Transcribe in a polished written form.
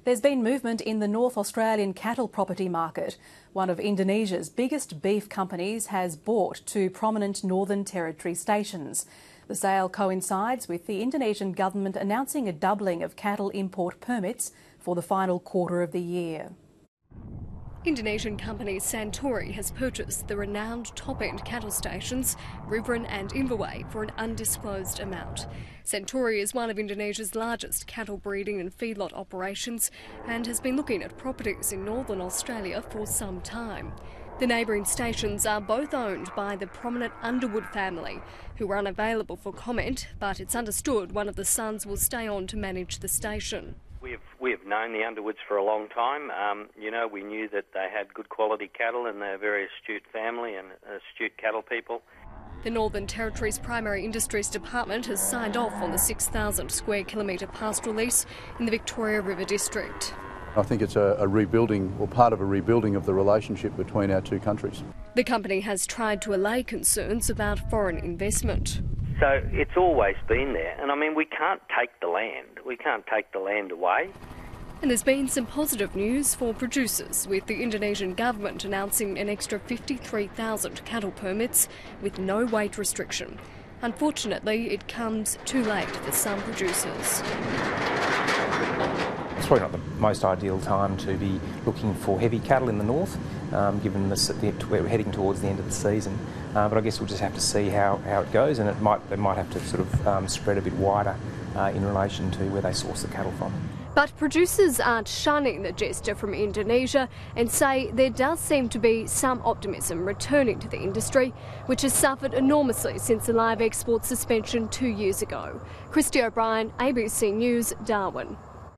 There's been movement in the North Australian cattle property market. One of Indonesia's biggest beef companies has bought two prominent Northern Territory stations. The sale coincides with the Indonesian government announcing a doubling of cattle import permits for the final quarter of the year. Indonesian company Santori has purchased the renowned top-end cattle stations Riverine and Inverway for an undisclosed amount. Santori is one of Indonesia's largest cattle breeding and feedlot operations and has been looking at properties in northern Australia for some time. The neighbouring stations are both owned by the prominent Underwood family, who are unavailable for comment, but it's understood one of the sons will stay on to manage the station. We have known the Underwoods for a long time. We knew that they had good quality cattle and they're a very astute family and astute cattle people. The Northern Territory's Primary Industries Department has signed off on the 6,000 square kilometre pastoral lease in the Victoria River District. I think it's a rebuilding, or part of a rebuilding of the relationship between our two countries. The company has tried to allay concerns about foreign investment. So it's always been there, and we can't take the land. We can't take the land away. And there's been some positive news for producers, with the Indonesian government announcing an extra 53,000 cattle permits with no weight restriction. Unfortunately, it comes too late for some producers. It's probably not the most ideal time to be looking for heavy cattle in the north, given we're heading towards the end of the season. But I guess we'll just have to see how it goes, and they might have to sort of spread a bit wider in relation to where they source the cattle from. But producers aren't shunning the gesture from Indonesia and say there does seem to be some optimism returning to the industry, which has suffered enormously since the live export suspension 2 years ago. Christy O'Brien, ABC News, Darwin.